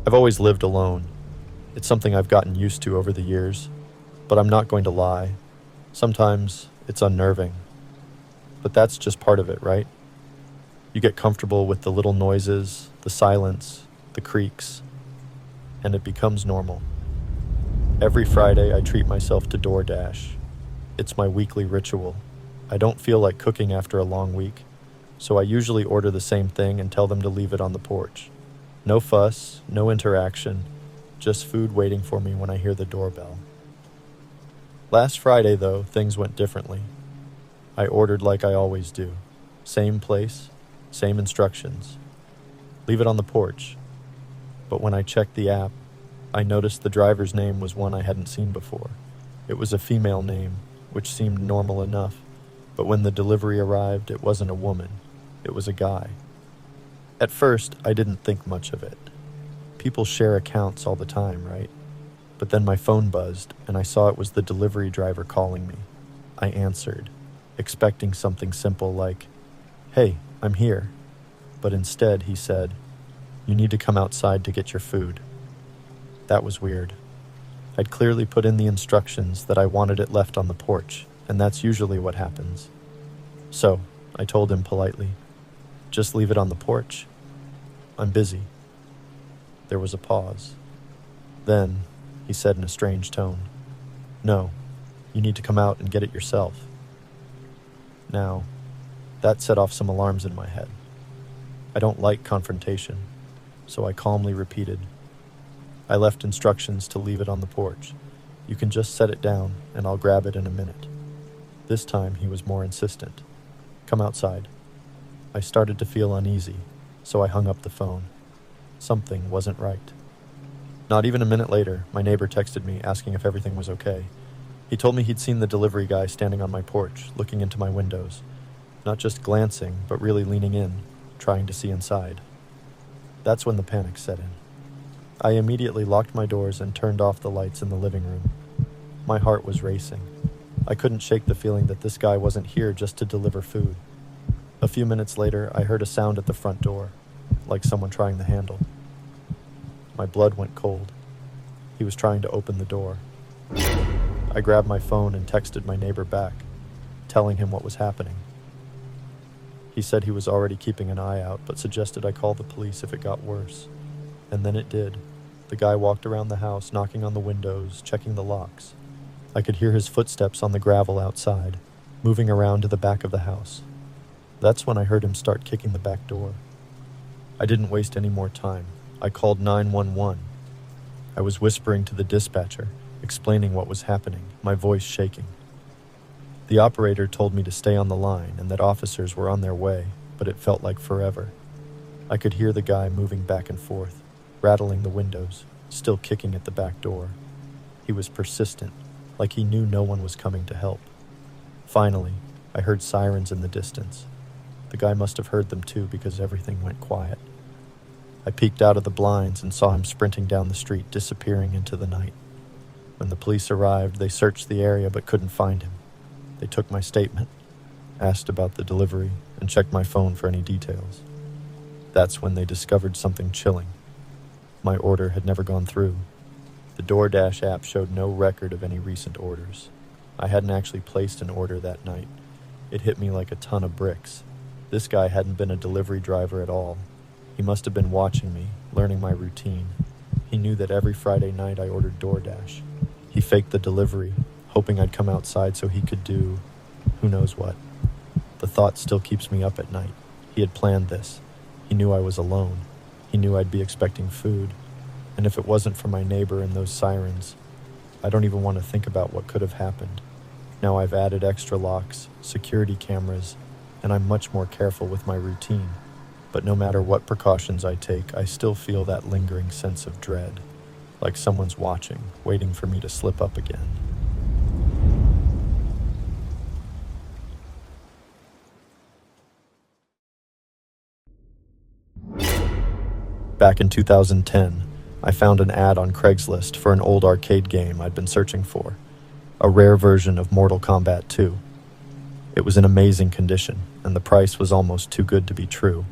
I've always lived alone. It's something I've gotten used to over the years, but I'm not going to lie. Sometimes it's unnerving. But that's just part of it, right? You get comfortable with the little noises, the silence, the creaks, and it becomes normal. Every Friday, I treat myself to DoorDash. It's my weekly ritual. I don't feel like cooking after a long week, so I usually order the same thing and tell them to leave it on the porch. No fuss, no interaction, just food waiting for me when I hear the doorbell. Last Friday, though, things went differently. I ordered like I always do. Same place, same instructions. Leave it on the porch. But when I checked the app, I noticed the driver's name was one I hadn't seen before. It was a female name, which seemed normal enough. But when the delivery arrived, it wasn't a woman. It was a guy. At first, I didn't think much of it. People share accounts all the time, right? But then my phone buzzed, and I saw it was the delivery driver calling me. I answered, expecting something simple like, "Hey, I'm here." But instead, he said, "You need to come outside to get your food." That was weird. I'd clearly put in the instructions that I wanted it left on the porch, and that's usually what happens. So, I told him politely, "Just leave it on the porch. I'm busy." There was a pause. Then, he said in a strange tone, "No, you need to come out and get it yourself." Now, that set off some alarms in my head. I don't like confrontation, so I calmly repeated, "I left instructions to leave it on the porch. You can just set it down, and I'll grab it in a minute." This time, he was more insistent. "Come outside." I started to feel uneasy, so I hung up the phone. Something wasn't right. Not even a minute later, my neighbor texted me asking if everything was okay. He told me he'd seen the delivery guy standing on my porch, looking into my windows. Not just glancing, but really leaning in, trying to see inside. That's when the panic set in. I immediately locked my doors and turned off the lights in the living room. My heart was racing. I couldn't shake the feeling that this guy wasn't here just to deliver food. A few minutes later, I heard a sound at the front door, like someone trying the handle. My blood went cold. He was trying to open the door. I grabbed my phone and texted my neighbor back, telling him what was happening. He said he was already keeping an eye out, but suggested I call the police if it got worse. And then it did. The guy walked around the house, knocking on the windows, checking the locks. I could hear his footsteps on the gravel outside, moving around to the back of the house. That's when I heard him start kicking the back door. I didn't waste any more time. I called 911. I was whispering to the dispatcher, explaining what was happening, my voice shaking. The operator told me to stay on the line and that officers were on their way, but it felt like forever. I could hear the guy moving back and forth, rattling the windows, still kicking at the back door. He was persistent, like he knew no one was coming to help. Finally, I heard sirens in the distance. The guy must have heard them too because everything went quiet. I peeked out of the blinds and saw him sprinting down the street, disappearing into the night. When the police arrived, they searched the area but couldn't find him. They took my statement, asked about the delivery, and checked my phone for any details. That's when they discovered something chilling. My order had never gone through. The DoorDash app showed no record of any recent orders. I hadn't actually placed an order that night. It hit me like a ton of bricks. This guy hadn't been a delivery driver at all. He must have been watching me, learning my routine. He knew that every Friday night I ordered DoorDash. He faked the delivery, hoping I'd come outside so he could do who knows what. The thought still keeps me up at night. He had planned this. He knew I was alone. He knew I'd be expecting food. And if it wasn't for my neighbor and those sirens, I don't even want to think about what could have happened. Now I've added extra locks, security cameras, and I'm much more careful with my routine. But no matter what precautions I take, I still feel that lingering sense of dread, like someone's watching, waiting for me to slip up again. Back in 2010, I found an ad on Craigslist for an old arcade game I'd been searching for, a rare version of Mortal Kombat 2. It was in amazing condition, and the price was almost too good to be true.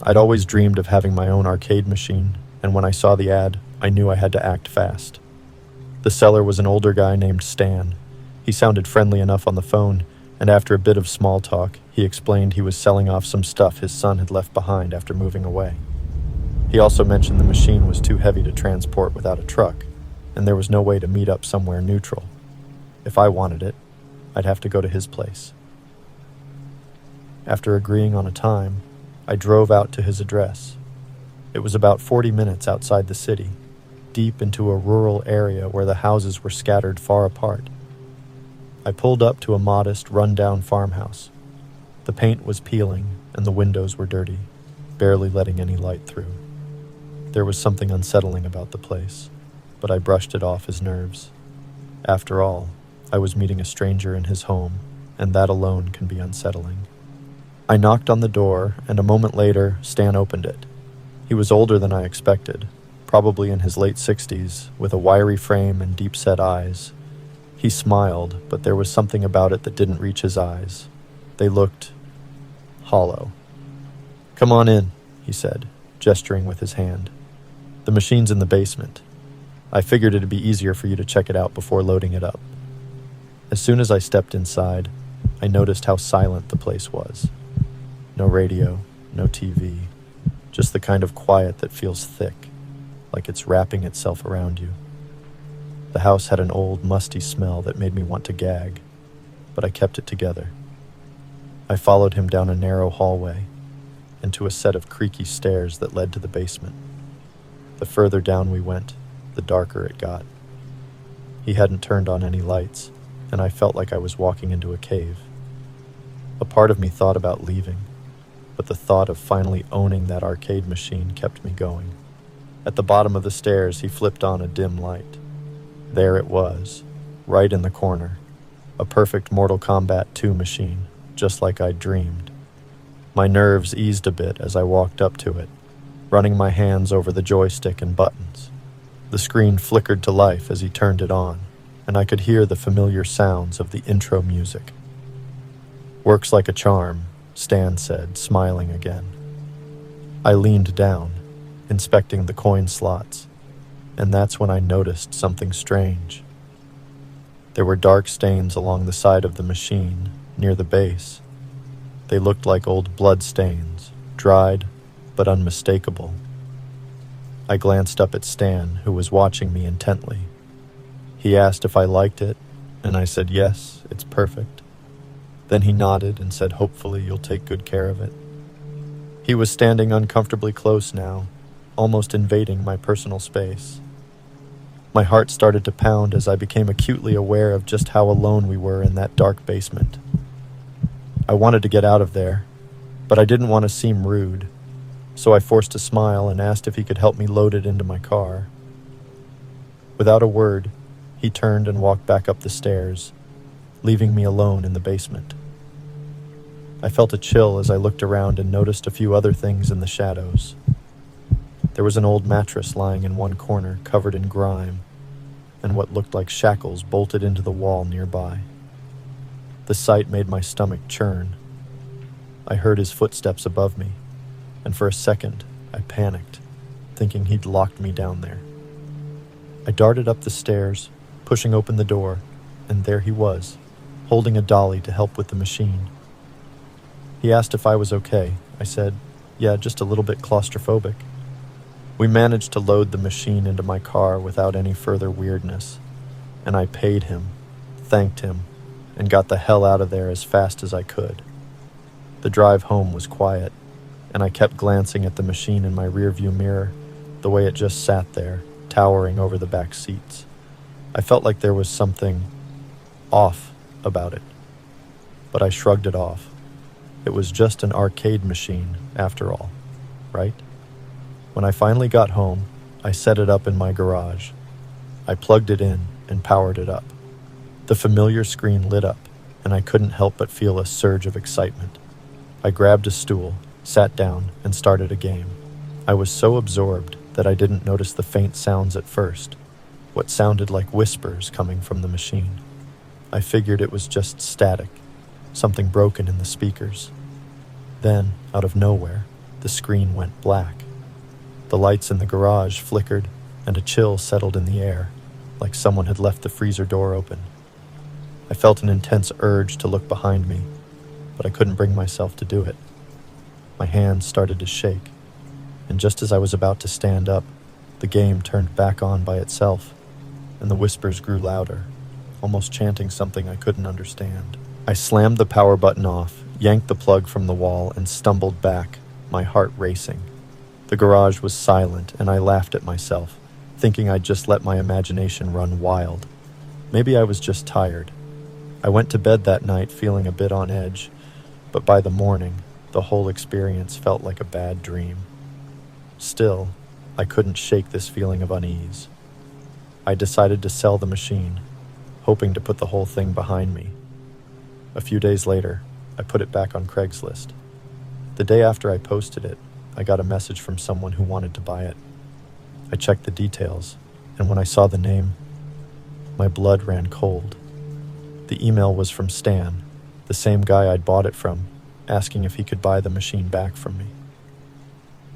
I'd always dreamed of having my own arcade machine, and when I saw the ad, I knew I had to act fast. The seller was an older guy named Stan. He sounded friendly enough on the phone, and after a bit of small talk, he explained he was selling off some stuff his son had left behind after moving away. He also mentioned the machine was too heavy to transport without a truck, and there was no way to meet up somewhere neutral. If I wanted it, I'd have to go to his place. After agreeing on a time, I drove out to his address. It was about 40 minutes outside the city, deep into a rural area where the houses were scattered far apart. I pulled up to a modest, run-down farmhouse. The paint was peeling, and the windows were dirty, barely letting any light through. There was something unsettling about the place, but I brushed it off as nerves. After all, I was meeting a stranger in his home, and that alone can be unsettling. I knocked on the door, and a moment later, Stan opened it. He was older than I expected, probably in his late 60s, with a wiry frame and deep-set eyes. He smiled, but there was something about it that didn't reach his eyes. They looked hollow. "Come on in," he said, gesturing with his hand. "The machine's in the basement. I figured it'd be easier for you to check it out before loading it up." As soon as I stepped inside, I noticed how silent the place was. No radio, no TV, just the kind of quiet that feels thick, like it's wrapping itself around you. The house had an old, musty smell that made me want to gag, but I kept it together. I followed him down a narrow hallway and to a set of creaky stairs that led to the basement. The further down we went, the darker it got. He hadn't turned on any lights, and I felt like I was walking into a cave. A part of me thought about leaving, but the thought of finally owning that arcade machine kept me going. At the bottom of the stairs, he flipped on a dim light. There it was, right in the corner, a perfect Mortal Kombat 2 machine, just like I'd dreamed. My nerves eased a bit as I walked up to it, running my hands over the joystick and buttons. The screen flickered to life as he turned it on, and I could hear the familiar sounds of the intro music. "Works like a charm," Stan said, smiling again. I leaned down, inspecting the coin slots, and that's when I noticed something strange. There were dark stains along the side of the machine, near the base. They looked like old blood stains, dried but unmistakable. I glanced up at Stan, who was watching me intently. He asked if I liked it, and I said yes, it's perfect. Then he nodded and said, "Hopefully you'll take good care of it." He was standing uncomfortably close now, almost invading my personal space. My heart started to pound as I became acutely aware of just how alone we were in that dark basement. I wanted to get out of there, but I didn't want to seem rude, so I forced a smile and asked if he could help me load it into my car. Without a word, he turned and walked back up the stairs, leaving me alone in the basement. I felt a chill as I looked around and noticed a few other things in the shadows. There was an old mattress lying in one corner, covered in grime, and what looked like shackles bolted into the wall nearby. The sight made my stomach churn. I heard his footsteps above me, and for a second, I panicked, thinking he'd locked me down there. I darted up the stairs, pushing open the door, and there he was, holding a dolly to help with the machine. He asked if I was okay. I said, "Yeah, just a little bit claustrophobic." We managed to load the machine into my car without any further weirdness, and I paid him, thanked him, and got the hell out of there as fast as I could. The drive home was quiet, and I kept glancing at the machine in my rearview mirror, the way it just sat there, towering over the back seats. I felt like there was something off about it, but I shrugged it off. It was just an arcade machine, after all, right? When I finally got home, I set it up in my garage. I plugged it in and powered it up. The familiar screen lit up, and I couldn't help but feel a surge of excitement. I grabbed a stool, sat down, and started a game. I was so absorbed that I didn't notice the faint sounds at first, what sounded like whispers coming from the machine. I figured it was just static, something broken in the speakers. Then, out of nowhere, the screen went black. The lights in the garage flickered, and a chill settled in the air, like someone had left the freezer door open. I felt an intense urge to look behind me, but I couldn't bring myself to do it. My hands started to shake, and just as I was about to stand up, the game turned back on by itself, and the whispers grew louder, almost chanting something I couldn't understand. I slammed the power button off, yanked the plug from the wall, and stumbled back, my heart racing. The garage was silent, and I laughed at myself, thinking I'd just let my imagination run wild. Maybe I was just tired. I went to bed that night feeling a bit on edge, but by the morning, the whole experience felt like a bad dream. Still, I couldn't shake this feeling of unease. I decided to sell the machine, hoping to put the whole thing behind me. A few days later, I put it back on Craigslist. The day after I posted it, I got a message from someone who wanted to buy it. I checked the details, and when I saw the name, my blood ran cold. The email was from Stan, the same guy I'd bought it from, asking if he could buy the machine back from me.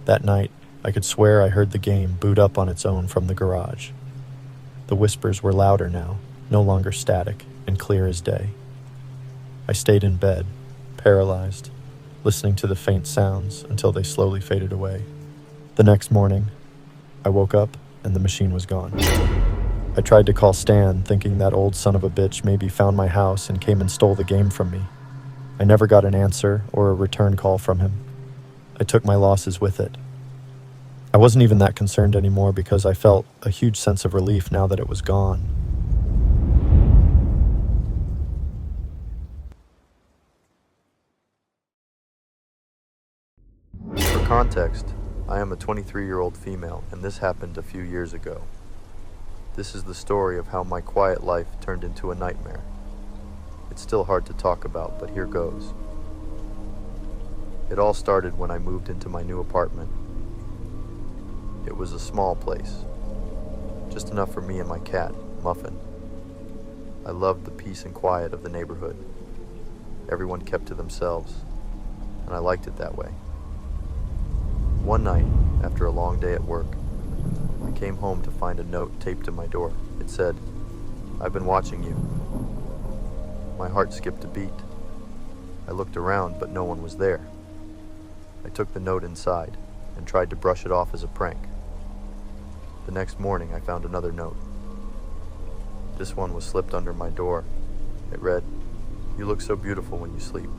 That night, I could swear I heard the game boot up on its own from the garage. The whispers were louder now, no longer static and clear as day. I stayed in bed, paralyzed, listening to the faint sounds until they slowly faded away. The next morning, I woke up and the machine was gone. I tried to call Stan, thinking that old son of a bitch maybe found my house and came and stole the game from me. I never got an answer or a return call from him. I took my losses with it. I wasn't even that concerned anymore because I felt a huge sense of relief now that it was gone. For context, I am a 23-year-old female, and this happened a few years ago. This is the story of how my quiet life turned into a nightmare. It's still hard to talk about, but here goes. It all started when I moved into my new apartment. It was a small place, just enough for me and my cat, Muffin. I loved the peace and quiet of the neighborhood. Everyone kept to themselves, and I liked it that way. One night, after a long day at work, I came home to find a note taped to my door. It said, "I've been watching you." My heart skipped a beat. I looked around, but no one was there. I took the note inside and tried to brush it off as a prank. The next morning, I found another note. This one was slipped under my door. It read, "You look so beautiful when you sleep."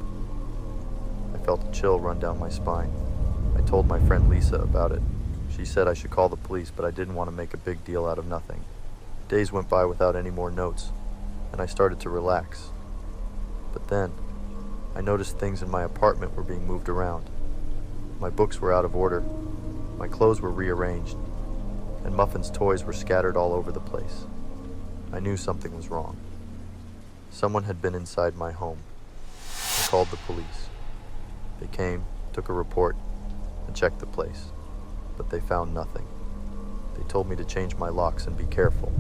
I felt a chill run down my spine. I told my friend Lisa about it. She said I should call the police, but I didn't want to make a big deal out of nothing. Days went by without any more notes, and I started to relax. But then, I noticed things in my apartment were being moved around. My books were out of order, my clothes were rearranged, and Muffin's toys were scattered all over the place. I knew something was wrong. Someone had been inside my home. I called the police. They came, took a report, and checked the place, but they found nothing. They told me to change my locks and be careful.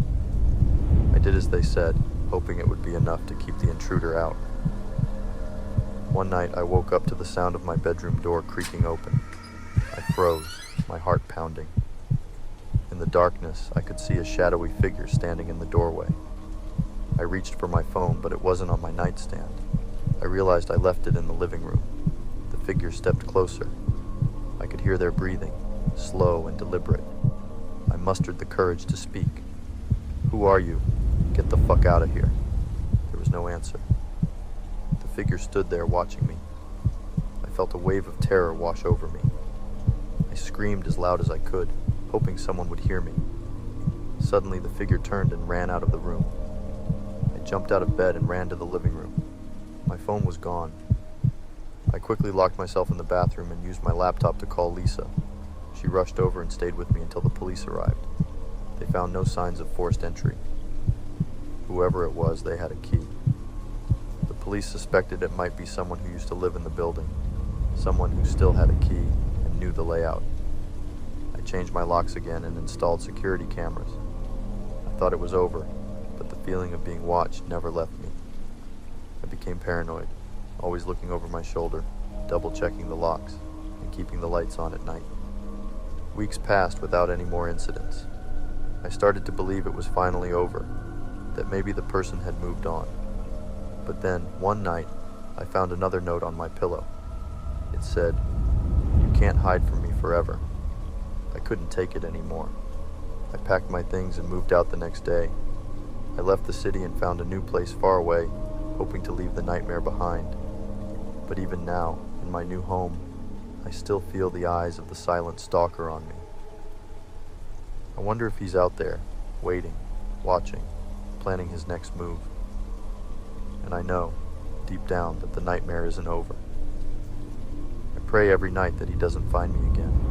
I did as they said, hoping it would be enough to keep the intruder out. One night I woke up to the sound of my bedroom door creaking open. I froze, my heart pounding. In the darkness, I could see a shadowy figure standing in the doorway. I reached for my phone, but it wasn't on my nightstand. I realized I left it in the living room. The figure stepped closer. I could hear their breathing, slow and deliberate. I mustered the courage to speak. "Who are you? Get the fuck out of here." There was no answer. The figure stood there watching me. I felt a wave of terror wash over me. I screamed as loud as I could, hoping someone would hear me. Suddenly the figure turned and ran out of the room. I jumped out of bed and ran to the living room. My phone was gone. I quickly locked myself in the bathroom and used my laptop to call Lisa. She rushed over and stayed with me until the police arrived. They found no signs of forced entry. Whoever it was, they had a key. The police suspected it might be someone who used to live in the building, someone who still had a key and knew the layout. I changed my locks again and installed security cameras. I thought it was over, but the feeling of being watched never left me. I became paranoid, always looking over my shoulder, double-checking the locks, and keeping the lights on at night. Weeks passed without any more incidents. I started to believe it was finally over, that maybe the person had moved on. But then, one night, I found another note on my pillow. It said, "You can't hide from me forever." I couldn't take it anymore. I packed my things and moved out the next day. I left the city and found a new place far away, hoping to leave the nightmare behind. But even now, in my new home, I still feel the eyes of the silent stalker on me. I wonder if he's out there, waiting, watching, planning his next move. And I know, deep down, that the nightmare isn't over. I pray every night that he doesn't find me again.